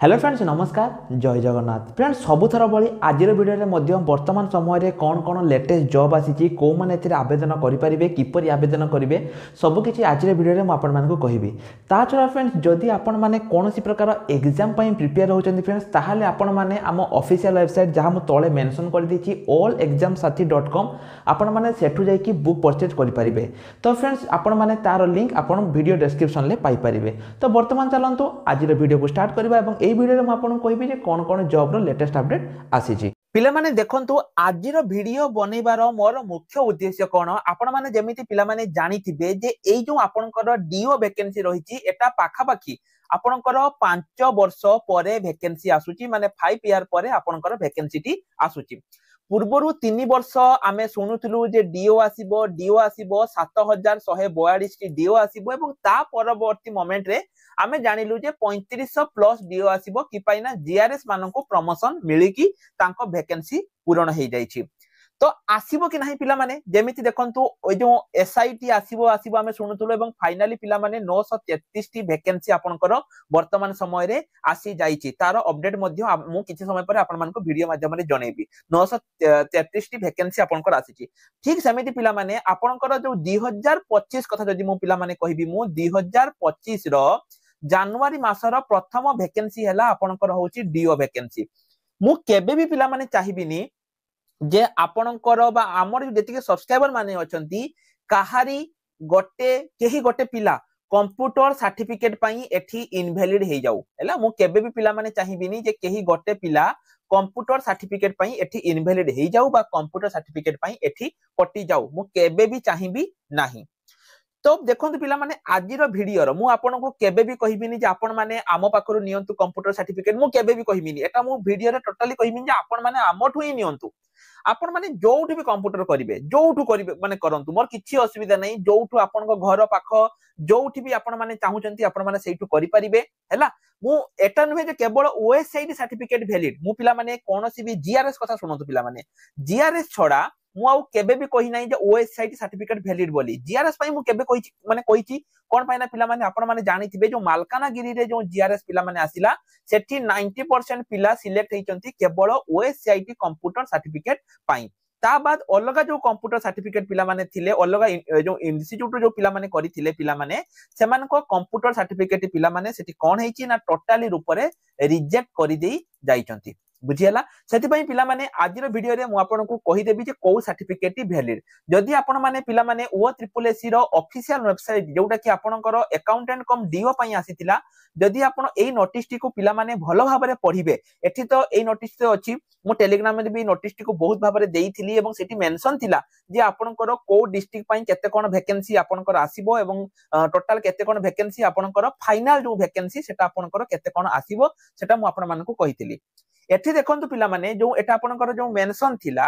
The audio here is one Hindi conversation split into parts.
हेलो फ्रेंड्स नमस्कार जय जगन्नाथ फ्रेंड्स सबुथर भली आज भिडियो वर्तमान समय कौन कौन लेटेस्ट जॉब आसी कौ मैंने आवेदन करेंगे किपर आवेदन करेंगे सबकि आज भिडियो मुझे कहबी ता छड़ा फ्रेंड्स जदि आपण मैंने कौन प्रकार एग्जाम प्रिपेयर होती फ्रेंड्स ताहले आपण मैंने आम ऑफिशियल वेबसाइट जहाँ मुझे तले मेंशन कर देछि allexamsathi.com आपण मैंने सेठू जाइए बुक परचेज करेंगे। तो फ्रेंड्स आपण मैंने तार लिंक आपण वीडियो डिस्क्रिप्शन में पाइपर। तो वर्तमान चलतु आज वीडियो को स्टार्ट करवा এই ভিডিওরে ମୁଁ ଆପଣଙ୍କୁ କହିବି যে কোন কোন জব ର লেটেস্ট আপডেট ଆସିଛି। ପିଲାମାନେ ଦେଖନ୍ତୁ ଆଜିର ଭିଡିଓ ବନେଇବାର ମୋର ମୁଖ୍ୟ ଉଦ୍ଦେଶ୍ୟ କଣ ଆପଣ ମାନେ ଯେମିତି ପିଲାମାନେ ଜାଣିଥିବେ ଯେ ଏଇ ଯୋଉ ଆପଣଙ୍କର DO ଭ୍ୟାକେନ୍ସି ରହିଛି ଏଟା ପାଖାପାଖି ଆପଣଙ୍କର 5 ବର୍ଷ ପରେ ଭ୍ୟାକେନ୍ସି ଆସୁଛି ମାନେ 5 ଇୟର ପରେ ଆପଣଙ୍କର ଭ୍ୟାକେନ୍ସି ଟି ଆସୁଛି। पूर्वर 3 वर्ष आमे शुणुलु जे DO आसीबो 7142 टी DO आसीबो एवं ता परवर्ती मोमेंट रे आमे जानिलु जे 3500 प्लस DO आसीबो कि पाइना जीआरएस माननको प्रमोशन मिली कि तांको वैकेंसी पूर्ण हो जाइछि। तो आसीबो कि नहीं पिला माने जेमिति देखंतु ओइ जो एसआईटी आसीबो आसीबो आमे शुणुतुलो एवं फाइनली पिला माने 933 टी वैकेंसी आपनकर वर्तमान समय रे आसी जाइछि। तार अपडेट मध्ये मु किछि समय पर आपन मानको वीडियो माध्यम रे जणेबी 933 टी वैकेंसी आपनकर आसीछि। ठीक सेमिति पिला माने आपनकर जो 2025 कथा जदि मु पिला माने कहिबी मु 2025 रो जनवरी मासर प्रथम वैकेंसी हैला आपनकर होछि DO वैकेंसी। मु केबे भी पिला माने चाहिबिनी जे आपणकर बा आमर जेतिके सब्सक्राइबर माने अछंती काहारी गोटे केही गोटे पिला कंप्यूटर सर्टिफिकेट पई एठी इनवैलिड हे जाऊ हैला। मु केबे भी पिला माने चाहिबिनी जे केही गोटे पिला कंप्यूटर सर्टिफिकेट पई एठी इनवैलिड हे जाऊ बा कंप्यूटर सर्टिफिकेट पई एठी कटि जाऊ मु केबे भी चाहिबी नाही। तो देखंतु पिला माने आजिर भिडियो रो मु आपनको केबे भी कहिबिनी जे आपण माने आमो पाखरु नियंतु कंप्यूटर सर्टिफिकेट मु केबे भी कहिबिनी एटा मु भिडियो रे टोटली कहिबिनी जे आपण माने आमठु ही नियंतु आपण माने जोउठु भी कंप्यूटर करिवे जोउठु करिवे माने करंतु मोर किछि असुविधा नै जोउठु आपनको घर पाख जोउठि भी आपण माने चाहुचंती आपण माने सेइठु करि परिबे हैला। मु एटा नहे जे केवल ओएसआईडी सर्टिफिकेट वैलिड मु पिला माने कोनोसी भी जीआरएस कथा सुनंतु पिला माने जीआरएस छडा मु आउ केबे भी कहि नै जे ओएसआईडी सर्टिफिकेट वैलिड बोली जीआरएस पई मु केबे कहि माने कहिछि कोन पाइना पिला माने आपण माने जानिथिबे जो मालकानगिरी रे जो जीआरएस पिला माने आसिला सेठी 90% पिला सिलेक्ट हेचंती केवल ओएसआईडी कंप्यूटर सर्टिफिकेट पाई। ता बाद अलगा जो कंप्यूटर सर्टिफिकेट पिला माने थिले अलगा जो इंस्टीट्यूट जो पिला माने करिथिले पिला माने सेमान को कंप्यूटर सर्टिफिकेट पिला माने सेठी कोन हेची ना टोटली रूप रे रिजेक्ट करि देई जाइचंती बुझियला। सेति पई पिला माने आजिर वीडियो रे मु आपनको कहि देबी जे को सर्टिफिकेट वैलिड जदि आपण माने पिला माने OSSC रो ऑफिशियल वेबसाइट जोटा कि आपनकर अकाउंटेंट कम DO पई आसीतिला जदि आपण एई नोटिस टी को पिला माने भलो भाबरे पढिबे एठी तो एई नोटिस तो अछि मु टेलीग्राम में भी नोटिस टी को बहुत भाबरे देइथिली एवं सेठी मेंशन थिला जे आपनकर को डिस्ट्रिक्ट पई केते कोन वैकेंसी आपनकर आसीबो एवं टोटल केते कोन वैकेंसी आपनकर फाइनल जो वैकेंसी सेटा आपनकर केते कोन आसीबो सेटा मु आपण मानकु कहिथिली। एठी देखंतु पिला माने जो एटा आपनकर जो मेंशन थिला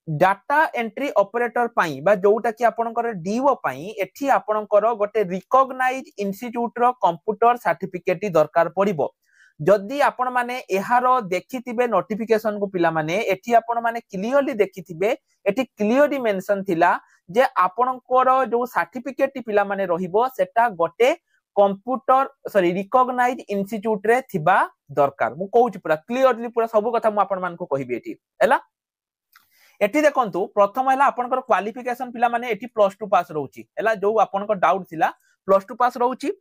डाटा एंट्री ऑपरेटर पाई बा जोटा कि आपनकर DO पाई एठी आपनकर गोटे रिकॉग्नाइज इंस्टीट्यूट रो कंप्यूटर सर्टिफिकेट दरकार पड़िबो। जदि आपण माने एहारो देखिथिबे नोटिफिकेशन को पिला माने एठी आपण माने क्लियरली देखिथिबे एठी क्लियरली मेंशन थिला जे आपनकर जो सर्टिफिकेट पिला माने रहिबो सेटा गोटे कंप्यूटर सॉरी रिकॉग्नाइज इंस्टीट्यूट रे थिबा दरकार मु कहूची पूरा क्लियरली पूरा सब कथा मु आपण मान को कहिबी एठी हैला। एठी देखंतु प्रथम हैला आपनकर क्वालिफिकेशन पिला माने एठी +2 पास रहउची हैला जो आपनकर डाउट थिला +2 पास रहउची।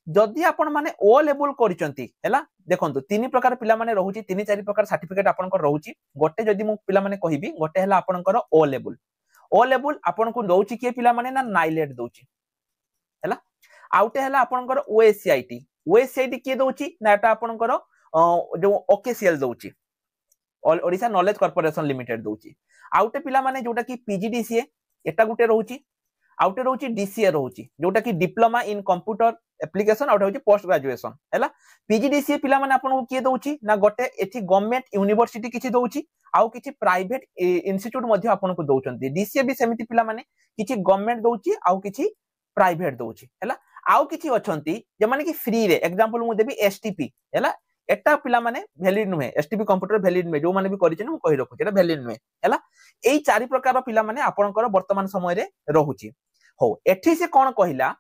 जदि आपण माने ओ लेवल करिसंती हैला देखंतु तीन प्रकार पिला माने रहउची 3-4 प्रकार सर्टिफिकेट आपनकर रहउची गोटे जदि मु पिला माने कहिबी गोटे हैला आपनकर ओ लेवल आपनको दउची के पिला माने ना नाइलेट दउची हैला। आउटे हैला आपनकर ओएसआईटी के दउची ना एटा आपनकर जो ओकेसीएल दउची ओडिशा नॉलेज कॉर्पोरेशन लिमिटेड दउची। आउटे पिला माने जोटा कि पीजीडीसीए एटा गुटे रहउची आउटे रहउची डीसीए रहउची जोटा कि डिप्लोमा इन कंप्यूटर एप्लीकेशन आउटे होची पोस्ट ग्रेजुएशन हैला। पीजीडीसीए पिला माने आपनको के दउची ना गोटे एठी गवर्नमेंट यूनिवर्सिटी किछि दउची आउ किछि प्राइवेट इंस्टीट्यूट मध्ये आपनको दउचंती। डीसीए भी सेमिति पिला माने किछि गवर्नमेंट दउची आउ किछि प्राइवेट दउची हैला। आउ किछि अछंती जे माने कि फ्री रे एग्जांपल मु देबी एसटीपी हैला एटा पिला माने वैलिड नुहे एसटीपी कंप्यूटर वैलिड नुहे जो माने भी करिछन मु कहि रखु एटा वैलिड नुहे हैला। एई चारि प्रकार पिला माने आपनकर वर्तमान समय रे रहउची हो। एठी से कोन कहिला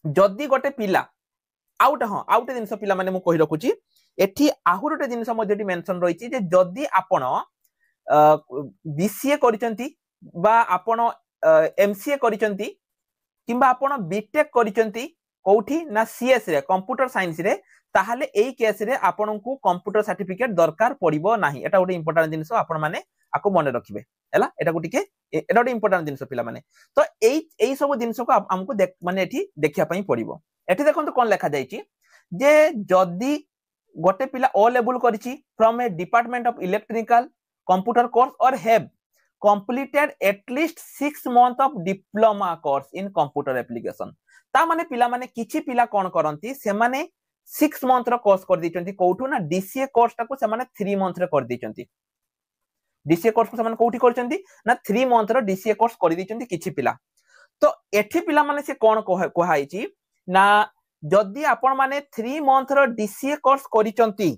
जदि गोटे पिला आउट जिनस पिला माने मु कहि रखुची एठी आहुर गोटे जिनिस मध्येटी मेंशन रहिछि जे जदि आपण बीसीए करिसंती बा आपण एमसीए करिसंती किंबा आपण बीटेक करिसंती कोठी ना सीएस रे कंप्यूटर साइंस रे ताहले एई केस रे आपनकू कंप्यूटर सर्टिफिकेट दरकार पड़िबो नाही एटा गोटे इंपोर्टेंट जिनिस आपण माने आको मने रखिबे हैला एटा गोटे के एटा गोटे इंपोर्टेंट जिनिस पिला माने तो एई सब जिनिस को हमकू माने एठी देखिया पई पड़िबो एठी देखंतु कोन लेखा जाईची जे जदी गोटे पिला ओ लेवल करिछि from a department of electrical computer course or have completed at least 6 months of diploma course in computer application ता माने पिला माने किछि पिला कोन करंती से माने 6 मंथ रो कोर्स कर दिचंती कोठू ना डीसीए कोर्स टाको से माने 3 मंथ रे कर दिचंती डीसीए कोर्स को से माने कोठी करचंती ना 3 मंथ रो डीसीए कोर्स कर दिचंती किछि पिला तो एठी पिला माने से कोन कोहाइची ना जदी आपण माने 3 मंथ रो डीसीए कोर्स करिचंती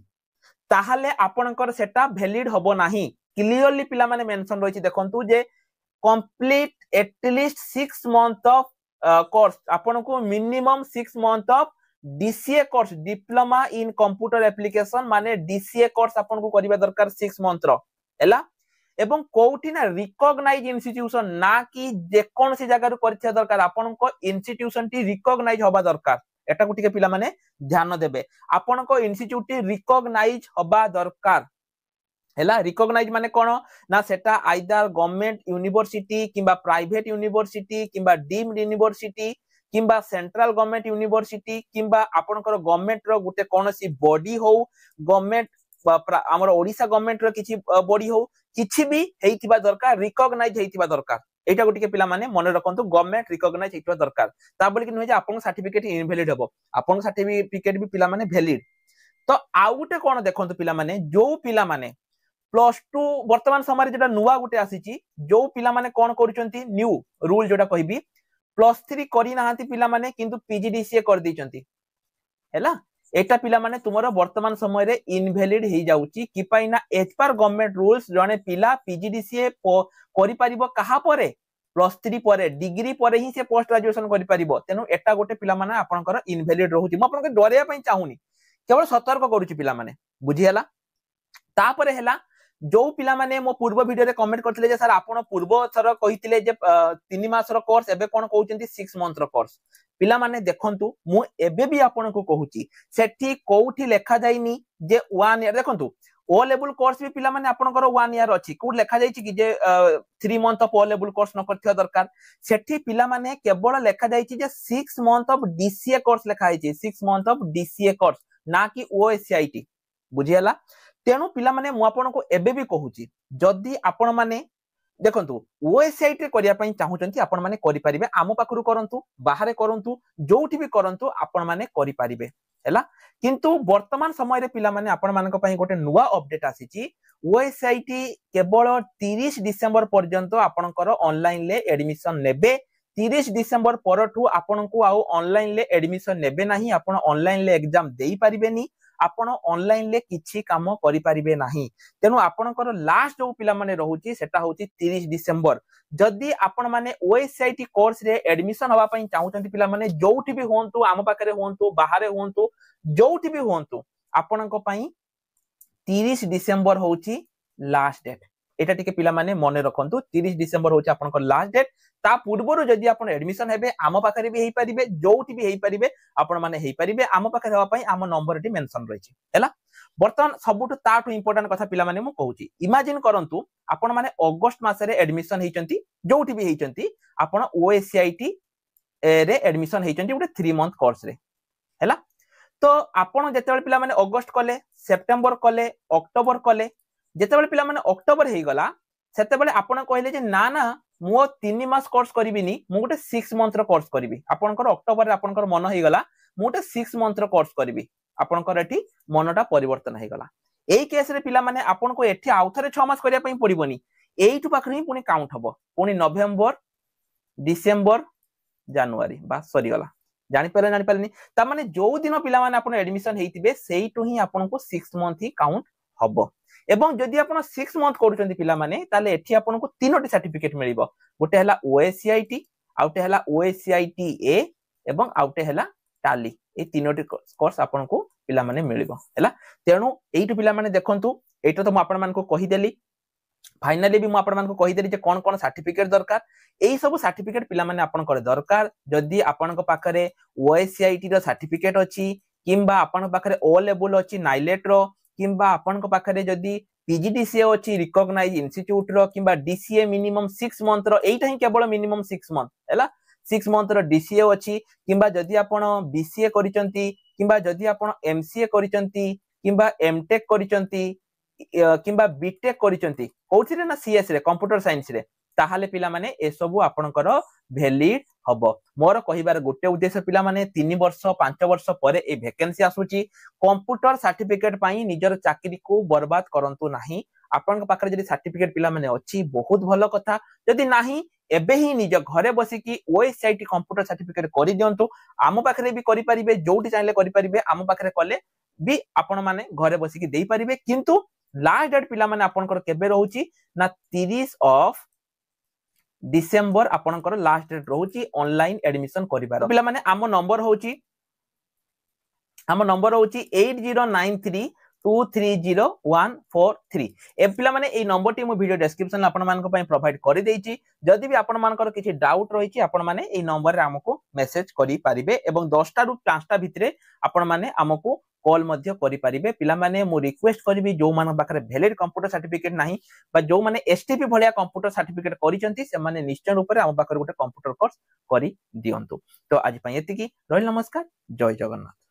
ताहाले आपनकर सेटा वैलिड हबो नाही क्लियरली पिला माने मेंशन रहिछि देखंतु जे complete at least 6 month of course आपन को minimum 6 month of DCA course diploma in computer application माने डीसीए कोर्स आपन को करिबा दरकार 6 मंथ रो एला एवं कोठी ना रिकॉग्नाइज इंस्टीट्यूशन ना कि जे कोन सी जगह रो करथिया दरकार आपन को इंस्टीट्यूशन टी रिकॉग्नाइज होबा दरकार एटा को टिके पिला माने ध्यान देबे आपन को इंस्टीट्यूट टी रिकॉग्नाइज होबा दरकार हैला रिकॉग्नाइज माने कोन ना सेटा आइदर गवर्नमेंट यूनिवर्सिटी किंबा प्राइवेट यूनिवर्सिटी किंबा डीम्ड यूनिवर्सिटी किंबा सेंट्रल गवर्नमेंट यूनिवर्सिटी किंबा आपनकर गवर्नमेंट रो गुटे कोनसी बॉडी हो गवर्नमेंट हमर ओडिसा गवर्नमेंट रो किछि बॉडी हो किछि भी हेइतिबा दरकार रिकॉग्नाइज हेइतिबा दरकार एटा गोटे पिला माने मने रखंतु गवर्नमेंट रिकॉग्नाइज हेइतिबा दरकार ता बोली कि नहे जे आपन सर्टिफिकेट इनवैलिड हबो आपन सर्टिफिकेट भी पिला माने वैलिड तो आउटे कोन देखंतु पिला माने जो पिला माने +2 वर्तमान समय जेटा नुवा गुटे आसीची जो पिला माने कोन करूचंती न्यू रूल जेटा कहबी +3 करी नाहांती पिला माने किंतु पीजीडीसीए कर दैचंती हैला एटा पिला माने तुमरो वर्तमान समय रे इनवैलिड हे जाउची कि पाइना एज पर गवर्नमेंट रूल्स जने पिला पीजीडीसीए करि परिबो कहा परे +3 परे डिग्री परे ही से पोस्ट ग्रेजुएशन करि परिबो तेनु एटा गोटे पिला माने आपनकर इनवैलिड रहूची म आपनके डरिया पई चाहुनी केवल सतर्क करूची पिला माने बुझियला तापरे हैला जो पिला माने मो पूर्व वीडियो रे कमेंट करथिले जे सर आपण पूर्व थर कहिथिले जे 3 मास रो कोर्स एबे कोन कहउचंती 6 मंथ रो कोर्स पिला माने देखंतु मु एबे भी आपण को कहूची सेठी कोउठी लेखा जाईनी जे 1 ईयर देखंतु ओ लेवल कोर्स भी पिला माने आपनकर 1 ईयर अछि को लेखा जाईची कि जे 3 month of O level course न करथिया दरकार सेठी पिला माने केवल लेखा जाईची जे 6 मंथ ऑफ डीसीए कोर्स लेखा आइची 6 मंथ ऑफ डीसीए कोर्स ना कि ओएससीआईटी बुझियला तेणु पिला माने मु आपन को एबे भी कहूची जदी आपण माने देखंतु ओएसआईटी रे करिया पई चाहुचंती आपण माने करि परिबे आमो पाखरु करंतु बाहरे करंतु जोठी भी करंतु आपण माने करि परिबे हैला किंतु वर्तमान समय रे पिला माने आपण मानक पई गोटे नुवा अपडेट आसीची ओएसआईटी केवल 30 डिसेंबर पर्यंत आपनकर ऑनलाइन ले एडमिशन नेबे 30 डिसेंबर परठू आपण को आउ ऑनलाइन ले एडमिशन नेबे नाही आपण ऑनलाइन ले एग्जाम देई परिबेनी आपण ऑनलाइन ले किछि काम करि परिबे नाही तेनु आपनकर लास्ट जो पिला माने रहउची सेटा होची 30 डिसेंबर जदी आपण माने ओएसआईटी कोर्स रे एडमिशन हवा पई चाहुचंती पिला माने जोठी भी होंतु आम पाकरे होंतु बाहरे होंतु जोठी भी होंतु आपनक पई 30 डिसेंबर होची लास्ट डेट एटा टिके पिला माने मने रखंतु 30 डिसेंबर होची आपनकर लास्ट डेट ता पूर्वरु जदी आपण एडमिशन हेबे आम पाकरे भी हेई परिबे जोठी भी हेई परिबे आपण माने हेई परिबे आम पाकरे हवा पई आम नंबर टी मेंशन रहिछि हैला बर्तमान सबुटु ताटु इंपोर्टेंट कथा पिला माने मु कहूची इमेजिन करंतु आपण माने अगस्त मासे रे एडमिशन हेइचंती जोठी भी हेइचंती आपण ओएससीआईटी रे एडमिशन हेइचंती उटे 3 मंथ कोर्स रे हैला तो आपण जेतेबेल पिला माने अगस्त कले सेप्टेम्बर कले अक्टोबर कले जेतेबेल पिला माने अक्टोबर हेई गला सेतेबेल आपण कहले जे ना ना मु 3 मास कोर्स करिबिनी मु गोटे 6 मंथ रो कोर्स करिबि आपनकर अक्टोबर रे आपनकर मन हेई गला मु गोटे 6 मंथ रो कोर्स करिबि आपनकर एठी मनटा परिवर्तन हेई गला एई केस रे पिला माने आपन को एठी आउथरे 6 मास करिया पई पड़िबोनी एइटु पाखरी पुनी काउंट हबो पुनी नवेम्बर डिसेंबर जनवरी बस सरी गला जानि पारनी ता माने जो दिन पिला माने आपन एडमिशन हेइतिबे सेइटु ही आपन को 6 मंथ ही काउंट हबो एवं जदि आपण 6 मंथ करूचंती पिला माने ताले एठी आपण को तीनोटी सर्टिफिकेट मिलिबो गोटे हला ओएससीआईटी आउटे हला ओएससीआईटी ए एवं आउटे हला टाली ए तीनोटी कोर्स आपण को पिला माने मिलिबो हैला तेणु एइटु पिला माने देखंतु एइटो तो म आपण मान को कहि देली फाइनली भी म आपण मान को कहि देली जे कोन कोन सर्टिफिकेट दरकार एई सब सर्टिफिकेट पिला माने आपण करे दरकार जदी आपण को पाखरे ओएससीआईटी रो सर्टिफिकेट अछि किंबा आपण पाखरे ओ लेवल अछि नाइलेट रो किंबा आपण को पाखरे जदी पीजीडीसीए अछि रिकॉग्नाइज इंस्टीट्यूट रो किंबा डीसीए मिनिमम 6 मंथ रो एइटा ही केवल मिनिमम 6 मंथ हैला 6 मंथ रो डीसीए अछि किंबा जदी आपण बीसीए करिसंती किंबा जदी आपण एमसीए करिसंती किंबा एमटेक करिसंती किंबा बीटेक करिसंती कोथिरे ना सीएस रे कंप्यूटर साइंस रे ताहाले पिला माने ए सब आपनकर वैलिड हबो मोर कहिबार गोटे उद्देश्य पिला माने 3 वर्ष 5 वर्ष परे ए वैकेंसी आसुची कंप्यूटर सर्टिफिकेट पई निजर चाकरी को बर्बाद करंतु नाही आपन पाखरे जदी सर्टिफिकेट पिला माने अछि बहुत भलो कथा जदी नाही एबे ही निज घरे बसी की ओएसआईटी कंप्यूटर सर्टिफिकेट करि दियंतु आम पाखरे भी करि परिबे जोटी चाहिले करि परिबे आम पाखरे कले भी आपण माने घरे बसी की देई परिबे किंतु लास्ट डेट पिला माने आपनकर केबे रहउची ना 30 ऑफ डिसेंबर आपनकर लास्ट डेट रहउची ऑनलाइन एडमिशन करिबार पिला माने आम नंबर होउची 8093230143 ए पिला माने ए नंबर टी मो वीडियो डिस्क्रिप्शन आपन मान को पई प्रोवाइड करि देइची जदी भी आपन मानकर किछि डाउट रहिची आपन माने ए नंबर रे हमको मेसेज करि पारिबे एवं 10 टा रु 5 टा भितरे आपन माने हमको कॉल मध्य करि पारिबे पिला माने मो रिक्वेस्ट करबी जो मान बाकरे वैलिड कंप्यूटर सर्टिफिकेट नाही बा जो माने एसटीपी भलिया कंप्यूटर सर्टिफिकेट करिसंती से माने निश्चय रूप रे हम बाकरे गोटे कंप्यूटर कोर्स करि दियंतु तो आज पई एतिकी रहिल नमस्कार जय जगन्नाथ।